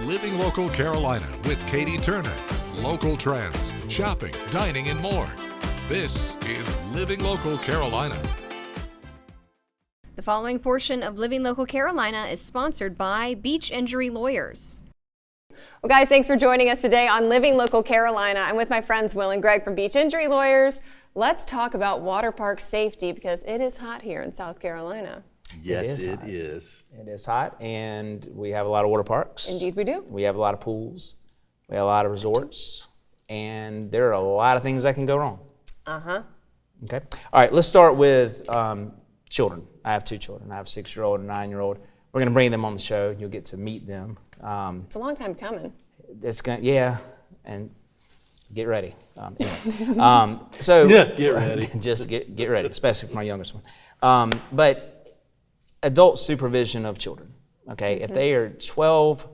Living Local Carolina with Katie Turner. Local trends, shopping, dining, and more. This is Living Local Carolina. The following portion of Living Local Carolina is sponsored by Beach Injury Lawyers. Well, guys, thanks for joining us today on Living Local Carolina. I'm with my friends Will and Greg from Beach Injury Lawyers. Let's talk about water park safety because it is hot here in South Carolina. Yes, it is. It is hot, and we have a lot of water parks. Indeed we do. We have a lot of pools. We have a lot of resorts, and there are a lot of things that can go wrong. Uh-huh. Okay. All right, let's start with children. I have two children. I have a 6-year-old and a 9-year-old. We're going to bring them on the show. You'll get to meet them. It's a long time coming. It's going yeah, and get ready. So Get ready. Just get ready, especially for my youngest one. But adult supervision of children. Okay, if they are 12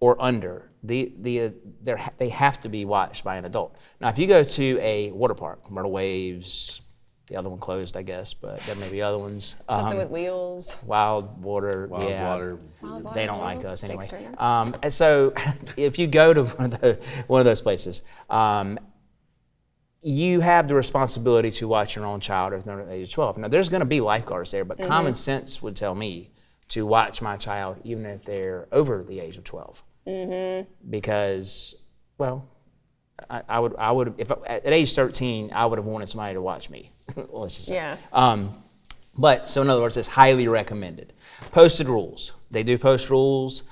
or under, they have to be watched by an adult. Now, if you go to a water park, Myrtle Waves, the other one closed, I guess, but there may be other ones. Something with wheels. Wild Water, Wild water. Water They don't like Trails, us anyway. Big Turner. And so, if you go to one of those places, you have the responsibility to watch your own child if they're under the age of 12. Now, there's going to be lifeguards there, but common sense would tell me to watch my child even if they're over the age of 12. Because, well, I would if at age 13 I would have wanted somebody to watch me. Let's just say. Yeah. But so in other words, it's highly recommended. Posted rules. They do post rules.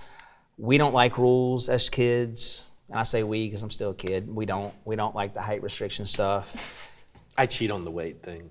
We don't like rules as kids, and I say we because I'm still a kid. We don't like the height restriction stuff. I cheat on the weight thing.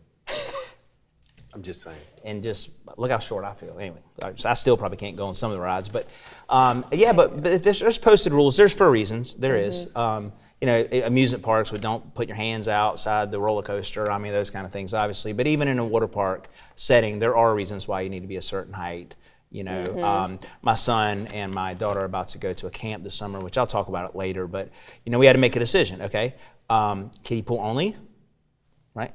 I'm just saying. And just look how short I feel. Anyway, I still probably can't go on some of the rides, but but if there's posted rules. There's for reasons. There is. Amusement parks would don't put your hands outside the roller coaster. I mean, those kind of things, obviously. But even in a water park setting, there are reasons why you need to be a certain height. My son and my daughter are about to go to a camp this summer, which I'll talk about it later. But we had to make a decision. Okay, kiddie pool only, right?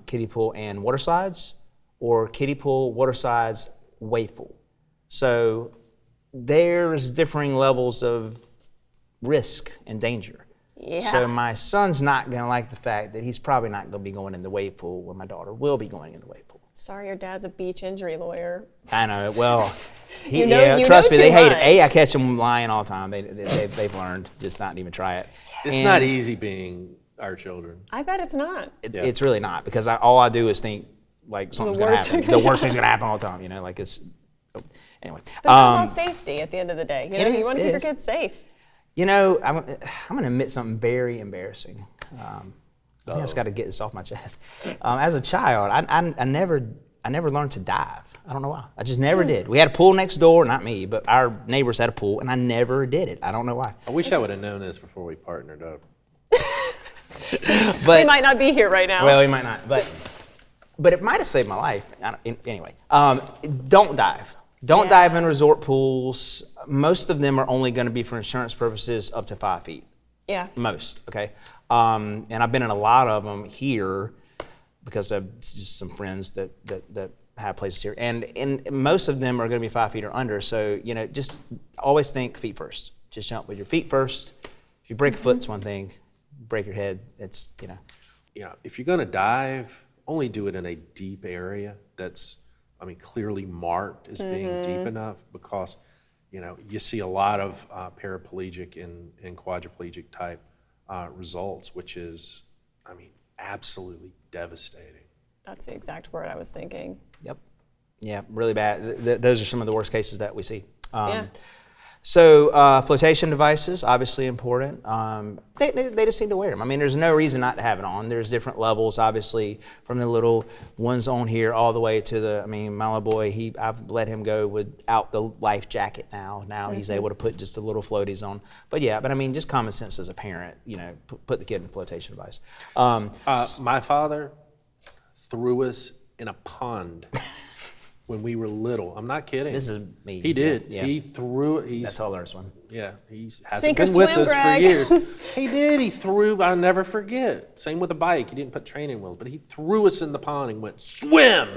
Kiddie pool and water slides, or kiddie pool, water slides, wave pool. So there's differing levels of risk and danger. Yeah. So my son's not going to like the fact that he's probably not going to be going in the wave pool where my daughter will be going in the wave pool. Sorry, your dad's a beach injury lawyer. I know. Well, You know trust me, too they hate much. it. I catch them lying all the time. They've learned just not to even try it. It's not easy being our children. I bet it's not. Yeah. It's really not, because all I do is think like something's going to worst happen. thing The gonna worst thing's going to happen all the time. Anyway. But it's all about safety at the end of the day. It You is, want to it keep your is. kids safe. I'm going to admit something very embarrassing. I just got to get this off my chest. As a child, I never learned to dive. I don't know why. I just never did. We had a pool next door, not me, but our neighbors had a pool, and I never did it. I don't know why. I wish I would have known this before we partnered up. But He might not be here right now. well, he might not. But it might have saved my life. Anyway, don't dive. Don't dive in resort pools. Most of them are only going to be for insurance purposes up to 5 feet. Yeah. Most, okay? And I've been in a lot of them here because I've just some friends that have places here. And most of them are going to be 5 feet or under. So, just always think feet first. Just jump with your feet first. If you break a foot, it's one thing. Break your head, it's, If you're going to dive, only do it in a deep area that's, clearly marked as being deep enough, because, you see a lot of paraplegic and quadriplegic type results, which is, absolutely devastating. That's the exact word I was thinking. Yep. Yeah, really bad. Those are some of the worst cases that we see. Yeah. So flotation devices, obviously important. They just need to wear them. There's no reason not to have it on. There's different levels, obviously, from the little ones on here all the way to my little boy, I've let him go without the life jacket now. Now he's able to put just the little floaties on. But just common sense as a parent, put the kid in a flotation device. My father threw us in a pond when we were little. I'm not kidding. This is me. He did. Yeah. He threw it. That's hilarious one. Yeah, he hasn't Sink or been with swim, us Greg. for years. He did. He threw. I'll never forget. Same with the bike. He didn't put training wheels, but he threw us in the pond and went swim.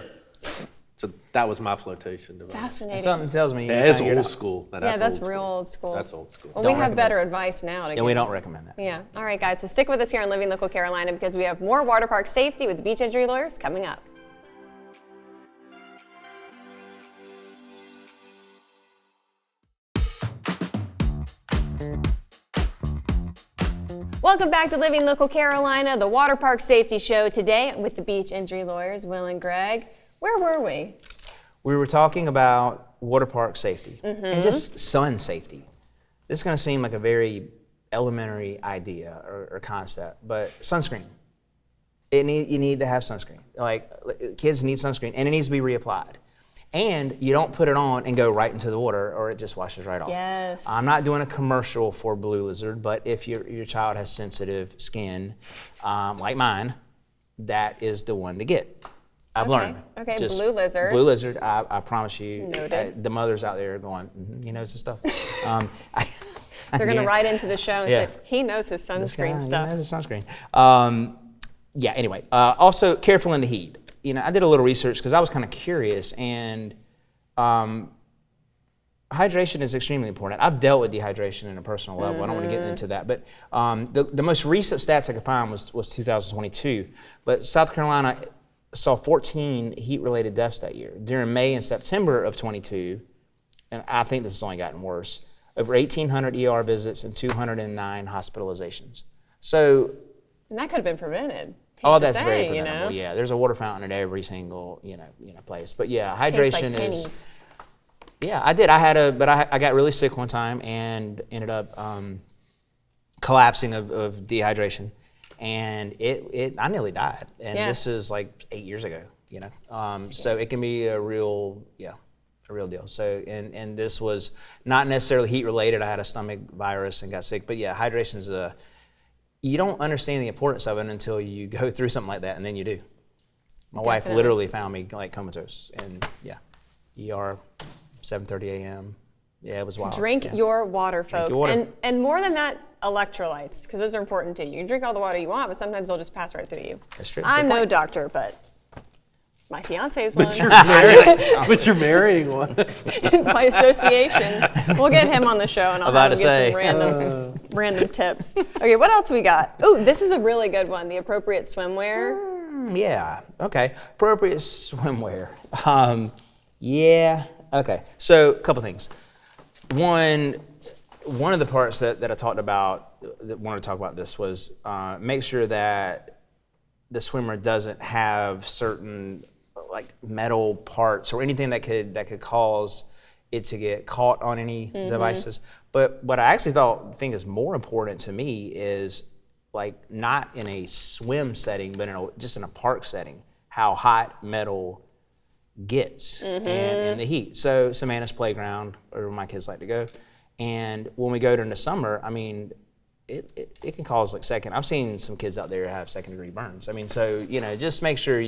So that was my flotation device. Fascinating. Something tells me. Yeah, it's you figured old out. school. Now, Yeah, that's old real school. old school. That's old school. Well, Don't we have recommend better it. advice now. And we don't recommend that. Yeah. All right, guys. So stick with us here on Living Local Carolina because we have more water park safety with the beach injury lawyers coming up. Welcome back to Living Local Carolina, the water park safety show today with the beach injury lawyers, Will and Greg. Where were we? We were talking about water park safety Mm-hmm. and just sun safety. This is going to seem like a very elementary idea or concept, but sunscreen. You need to have sunscreen. Like, kids need sunscreen, and it needs to be reapplied. And you don't put it on and go right into the water, or it just washes right off. Yes. I'm not doing a commercial for Blue Lizard, but if your child has sensitive skin, like mine, that is the one to get. I've learned. Okay, Blue Lizard. Blue Lizard, I promise you. Noted. The mothers out there are going, he knows his stuff. They're going to write into the show and Yeah. say, he knows his This guy, sunscreen he stuff. knows his sunscreen. Anyway, also careful in the heat. I did a little research because I was kind of curious, and hydration is extremely important. I've dealt with dehydration in a personal level. I don't want to get into that, but the most recent stats I could find was 2022. But South Carolina saw 14 heat-related deaths that year. During May and September of 22, and I think this has only gotten worse, over 1,800 ER visits and 209 hospitalizations. So, And that could have been prevented. oh, Hate to that's say, very you preventable. know? Yeah, there's a water fountain at every single place. But yeah, Tastes like hydration is. pennies. Yeah, I did. I got really sick one time and ended up collapsing of dehydration, and I nearly died. And Yeah. this is like 8 years ago. So it can be a real deal. So and this was not necessarily heat related. I had a stomach virus and got sick. But yeah, hydration is you don't understand the importance of it until you go through something like that, and then you do. My wife Definitely. literally found me like comatose, and yeah, ER, 7:30 a.m. Yeah, it was wild. Drink Yeah. your water, folks. your water. And more than that, electrolytes, because those are important too. You can drink all the water you want, but sometimes they'll just pass right through you. That's true. I'm Good no point. doctor, but my fiance is one. But you're marrying one. By association. We'll get him on the show and I'll About have him to get some random tips. Okay, what else we got? Ooh, this is a really good one, the appropriate swimwear. Yeah. Okay. Appropriate swimwear. Yeah. Okay. So a couple things. One of the parts that I talked about, that wanted to talk about this was make sure that the swimmer doesn't have certain like metal parts or anything that could cause it to get caught on any devices. But what I actually think is more important to me is like not in a swim setting, but just in a park setting, how hot metal gets and the heat. So Savannah's playground, or where my kids like to go, and when we go during the summer, I mean, it can cause like I've seen some kids out there have second-degree burns. I mean, so just make sure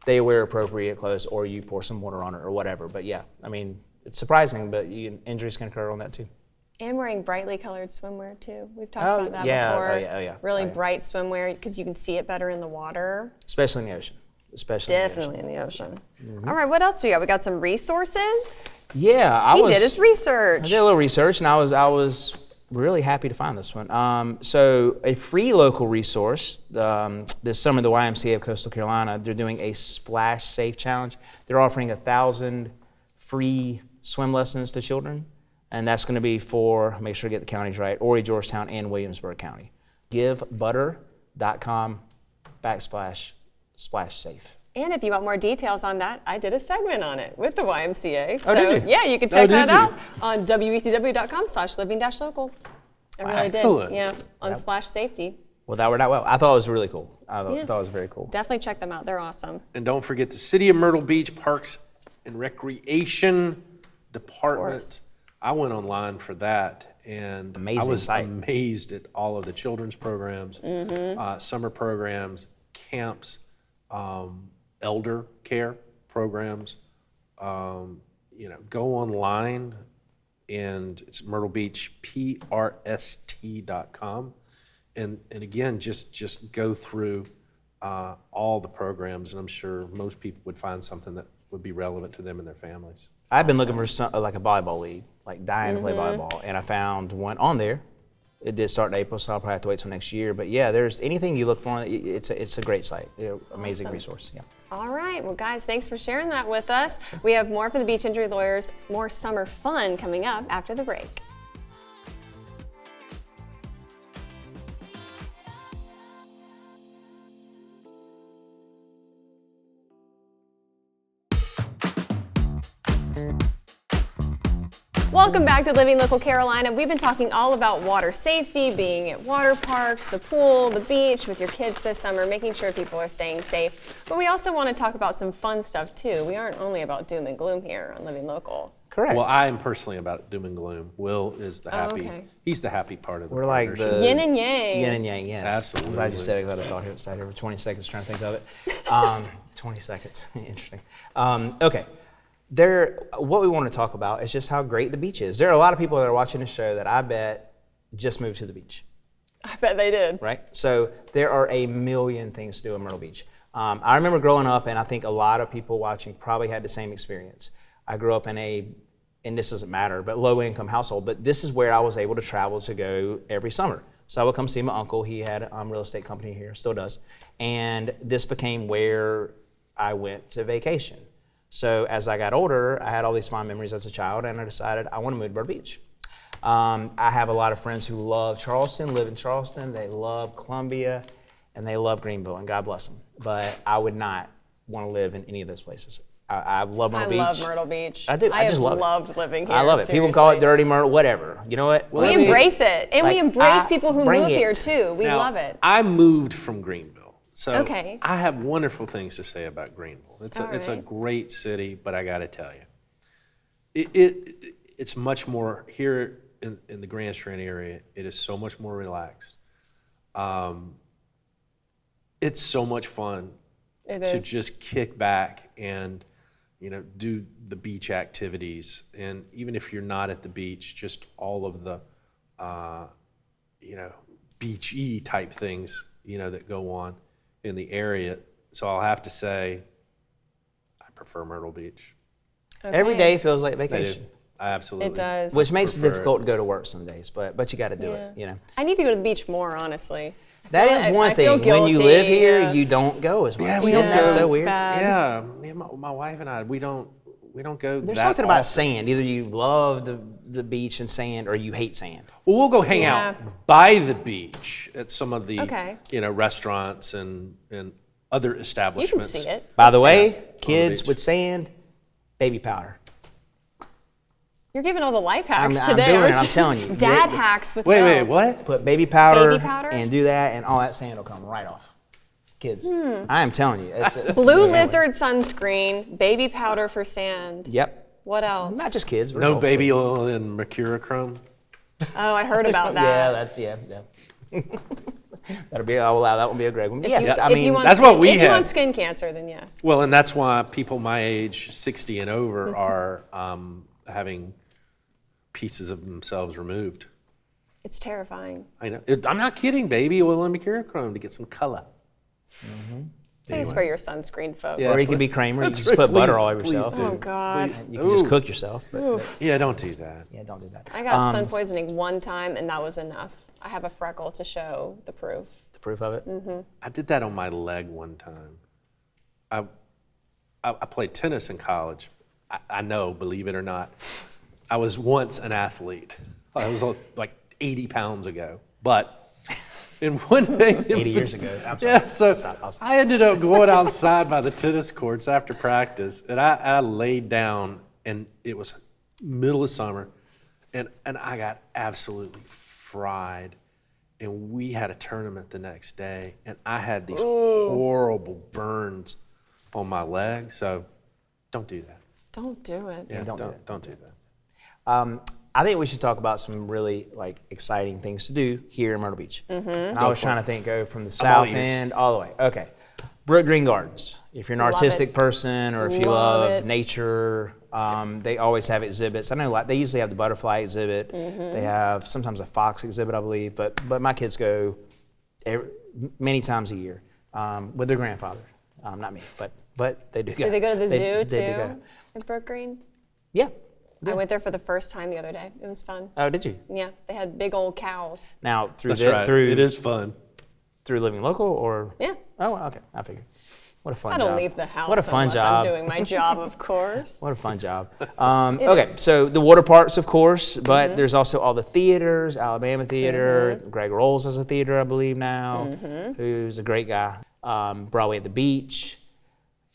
they wear appropriate clothes, or you pour some water on it or whatever. But yeah, I mean, it's surprising, but injuries can occur on that too. And wearing brightly colored swimwear too. We've talked Oh, about that yeah. before. Oh, yeah. Really Oh, yeah. bright swimwear because you can see it better in the water. Especially in the ocean. Definitely in the ocean. All right, what else we got? We got some resources. Yeah, He did his I research. did a little research, and I was really happy to find this one. So a free local resource, this summer the YMCA of Coastal Carolina, they're doing a Splash Safe Challenge. They're offering 1,000 free swim lessons to children, and that's going to be for, make sure to get the counties right, Horry, Georgetown, and Williamsburg County. GiveButter.com/splash safe. And if you want more details on that, I did a segment on it with the YMCA. Oh, did you? Yeah, you can check did that you? out on wetw.com/living-local. I really Excellent. did. Yeah, on Splash Safety. Well, that worked out well. I thought it was really cool. I thought it was very cool. Definitely check them out. They're awesome. And don't forget the City of Myrtle Beach Parks and Recreation Department. I went online for that, and I Amazing was site. amazed at all of the children's programs, summer programs, camps, elder care programs. Go online, and it's Myrtle Beach, PRST.com. And again, just go through all the programs, and I'm sure most people would find something that would be relevant to them and their families. I've been looking for like a volleyball league, like dying to play volleyball, and I found one on there. It did start in April, so I'll probably have to wait till next year. But yeah, there's anything you look for, it's a great site, amazing resource. Yeah. All right, well guys, thanks for sharing that with us. We have more for the Beach Injury Lawyers, more summer fun coming up after the break. Welcome back to Living Local Carolina. We've been talking all about water safety, being at water parks, the pool, the beach with your kids this summer, making sure people are staying safe. But we also want to talk about some fun stuff too. We aren't only about doom and gloom here on Living Local. Correct. Well, I am personally about doom and gloom. Will is the happy. okay. He's the happy part of the We're like partnership. the Yin and yang. Yin and yang, yes. Absolutely. I'm glad you said it, because I thought it sat here for 20 seconds trying to think of it. 20 seconds, interesting. Okay. What we want to talk about is just how great the beach is. There are a lot of people that are watching this show that I bet just moved to the beach, I bet they did. right? So there are a million things to do in Myrtle Beach. I remember growing up, and I think a lot of people watching probably had the same experience. I grew up in and this doesn't matter, but low-income household, but this is where I was able to travel to go every summer. So I would come see my uncle. He had a real estate company here, still does, and this became where I went to vacation. So as I got older, I had all these fond memories as a child, and I decided I want to move to Myrtle Beach. I have a lot of friends who love Charleston, live in Charleston. They love Columbia, and they love Greenville, and God bless them. But I would not want to live in any of those places. I love Myrtle Beach. I love Myrtle Beach. I do. I just have love it. loved living here. I love it. People call it seriously. dirty Myrtle, whatever. You know what? We embrace it, and we like, embrace I people who bring move here it. too. We Now, love it. I moved from Greenville. So Okay. I have wonderful things to say about Greenville. It's All a right. great city, but I got to tell you, it's much more here in the Grand Strand area. It is so much more relaxed. It's so much fun It to is. just kick back and do the beach activities. And even if you're not at the beach, just all of the beachy type things that go on in the area. So I'll have to say I prefer Myrtle Beach. Every Okay. day feels like I do. vacation, I absolutely It does. which makes it prefer difficult to go to work some days, but you got to do Yeah. it. I need to go to the beach more, honestly. That feel is like- one I feel thing. When you guilty, live here, yeah. you don't go as much. Yeah, we Isn't don't that go. so It's weird? bad. Yeah, me and my wife and I, we don't go There's that something about often. sand. Either you love the beach and sand, or you hate sand. Well, we'll go hang Yeah. out by the beach at some of the Okay. restaurants and other You can establishments. see it. By the way, the kids beach. with sand, baby powder. You're giving all the life hacks I'm today, doing aren't it, I'm you? telling you. Dad Yeah. hacks with Wait, Mel. what? Put baby powder, Baby powder? and do that, and all that sand will come right off. Kids, I am telling you. Blue lizard sunscreen, baby powder for sand. Yep. What else? Not just kids. No adults, baby oil and mercurochrome. Oh, I heard about too. that. Yeah, That'll be. I'll allow that one be a great one. Yes, I If mean you want that's skin, what we if you had. want skin cancer, then yes. Well, and that's why people my age, 60 and over, are having pieces of themselves removed. It's terrifying. I know. I'm not kidding. Baby oil and mercurochrome to get some color. Thanks for your sunscreen, folks. Yeah. or you could be Kramer. You That's just right, put butter please, all over please yourself. do. Oh God. You can just Ooh. cook yourself. But Yeah, don't do that. yeah, don't do that. I got sun poisoning one time, and that was enough. I have a freckle to show the proof. The proof of it. I did that on my leg one time. I played tennis in college. I know, believe it or not. I was once an athlete. I was like 80 pounds ago. But in one day, 80 years ago. I'm sorry. yeah, so Stop. I'll stop. I ended up going outside by the tennis courts after practice, and I laid down, and it was middle of summer, and I got absolutely fried. And we had a tournament the next day, and I had these horrible burns on my leg. So, don't do that. Don't do it. Yeah, don't do that. Don't do that. I think we should talk about some really exciting things to do here in Myrtle Beach. And I was trying to think, go from the all south ears. end all the way. Okay, Brook Green Gardens. If you're an Love artistic it. person, or if you Love love it. nature, they always have exhibits. I know they usually have the butterfly exhibit. Mm-hmm. They have sometimes a fox exhibit, I believe. But my kids go many times a year with their grandfather. Not me, but but they do go. Did they go to the zoo they do too go. in Brook Green? Yeah. I went there for the first time the other day. It was fun. Oh, did you? Yeah, they had big old cows. Now through That's right. through It is fun. through Living Local or? Yeah. Oh, okay. I figured. What a fun I job. don't leave the house What a fun unless job. I'm doing my job, of course. What a fun job. Okay, so the water parks, of course, but there's also all the theaters, Alabama Theater, Greg Rolls has a theater, I believe now, who's a great guy. Broadway at the Beach,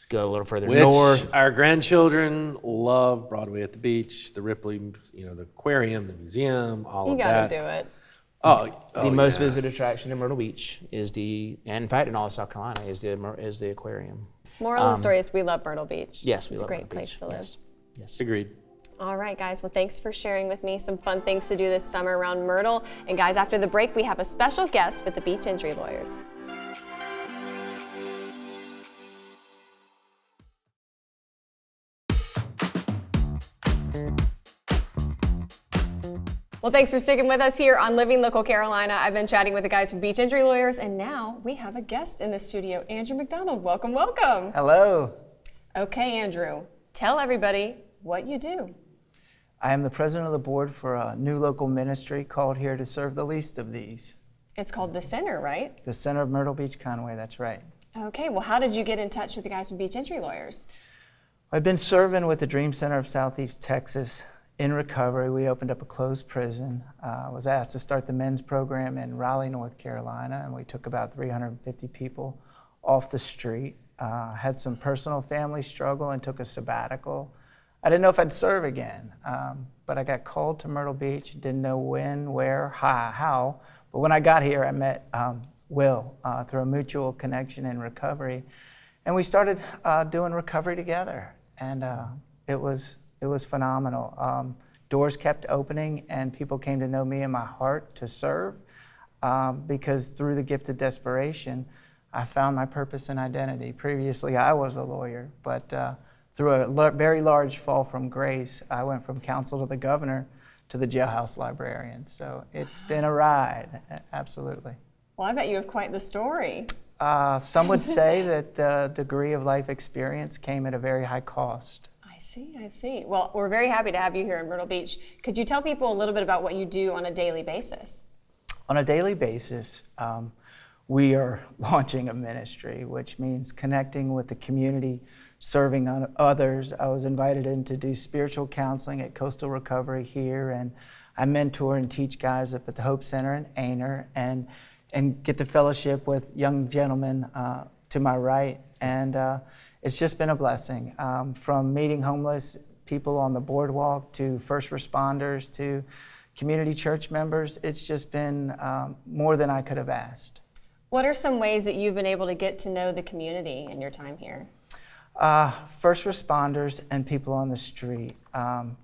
go a little further Which north. our grandchildren love Broadway at the Beach, the Ripley, the aquarium, the museum, all You of got that. to do it. The most visited attraction in Myrtle Beach is and in fact in all of South Carolina, is the aquarium. Moral of the story is we love Myrtle Beach. Yes, we it's love a great Myrtle place Beach. to live. Yes. Yes. Agreed. All right, guys. Well, thanks for sharing with me some fun things to do this summer around Myrtle. And guys, after the break, we have a special guest with the Beach Injury Lawyers. Well, thanks for sticking with us here on Living Local Carolina. I've been chatting with the guys from Beach Injury Lawyers, and now we have a guest in the studio, Andrew McDonald. Welcome, welcome. Hello. Okay, Andrew, tell everybody what you do. I am the president of the board for a new local ministry called Here to Serve the Least of These. It's called The Center, right? The Center of Myrtle Beach, Conway, that's right. Okay, well, how did you get in touch with the guys from Beach Injury Lawyers? I've been serving with the Dream Center of Southeast Texas in recovery. We opened up a closed prison. I was asked to start the men's program in Raleigh, North Carolina, and we took about 350 people off the street. Had some personal family struggle and took a sabbatical. I didn't know if I'd serve again, but I got called to Myrtle Beach. Didn't know when, where, how. But when I got here, I met Will through a mutual connection in recovery, and we started doing recovery together. And it was phenomenal. Doors kept opening, and people came to know me and my heart to serve, because through the gift of desperation, I found my purpose and identity. Previously, I was a lawyer, but through a very large fall from grace, I went from counsel to the governor to the jailhouse librarian. So it's been a ride, absolutely. Well, I bet you have quite the story. Some would say that the degree of life experience came at a very high cost. I see. Well, we're very happy to have you here in Myrtle Beach. Could you tell people a little bit about what you do on a daily basis? On a daily basis, we are launching a ministry, which means connecting with the community, serving on others. I was invited in to do spiritual counseling at Coastal Recovery here, and I mentor and teach guys up at the Hope Center in Aner, and get to fellowship with young gentlemen to my right. And it's just been a blessing, from meeting homeless people on the boardwalk to first responders to community church members. It's just been more than I could have asked. What are some ways that you've been able to get to know the community in your time here? First responders and people on the street.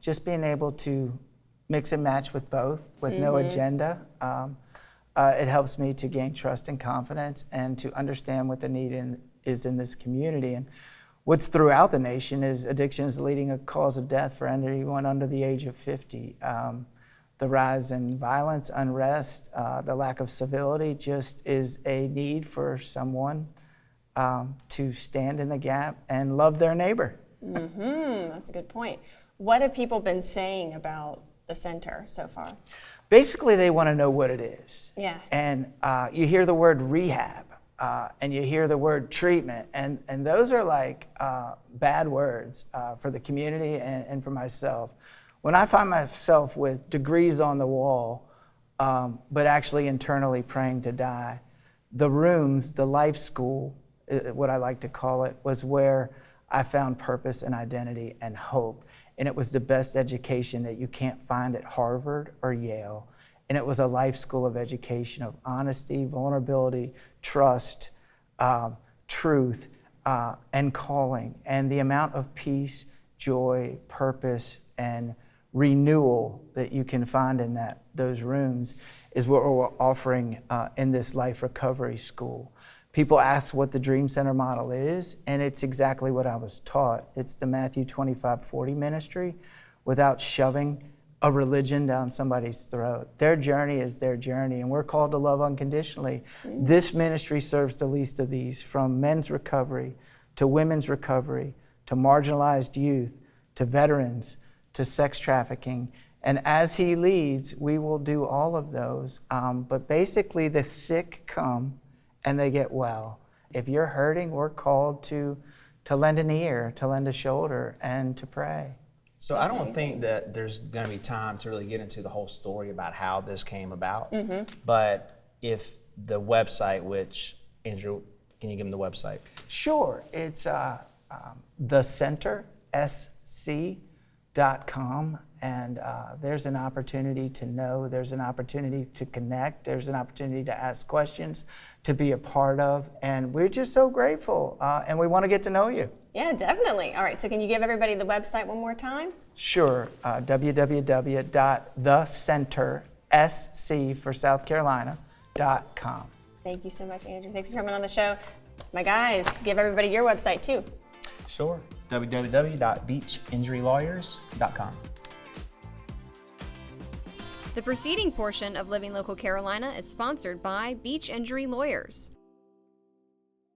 Just being able to mix and match with both with no agenda. It helps me to gain trust and confidence and to understand what the need is in this community. And what's throughout the nation is addiction is the leading cause of death for anyone under the age of 50. The rise in violence, unrest, the lack of civility just is a need for someone to stand in the gap and love their neighbor. That's a good point. What have people been saying about the center so far? Basically, they want to know what it is. Yeah. And you hear the word rehab, and you hear the word treatment, and those are like bad words for the community and for myself. When I find myself with degrees on the wall, but actually internally praying to die, the rooms, the life school, what I like to call it, was where I found purpose and identity and hope. And it was the best education that you can't find at Harvard or Yale. And it was a life school of education of honesty, vulnerability, trust, truth, and calling. And the amount of peace, joy, purpose, and renewal that you can find in those rooms is what we're offering in this life recovery school. People ask what the Dream Center model is, and it's exactly what I was taught. It's the Matthew 25:40 ministry without shoving a religion down somebody's throat. Their journey is their journey, and we're called to love unconditionally. This ministry serves the least of these, from men's recovery to women's recovery, to marginalized youth, to veterans, to sex trafficking. And as he leads, we will do all of those. But basically, the sick come and they get well. If you're hurting, we're called to lend an ear, to lend a shoulder, and to pray. So I don't think that there's going to be time to really get into the whole story about how this came about. But if the website, which, Andrew, can you give them the website? Sure. It's thecentersc.com. And there's an opportunity to know, there's an opportunity to connect, there's an opportunity to ask questions, to be a part of, and we're just so grateful, and we want to get to know you. Yeah, definitely. All right, so can you give everybody the website one more time? Sure, www.thecentersc for South Carolina.com. Thank you so much, Andrew. Thanks for coming on the show. My guys, give everybody your website too. Sure. www.beachinjurylawyers.com. The preceding portion of Living Local Carolina is sponsored by Beach Injury Lawyers.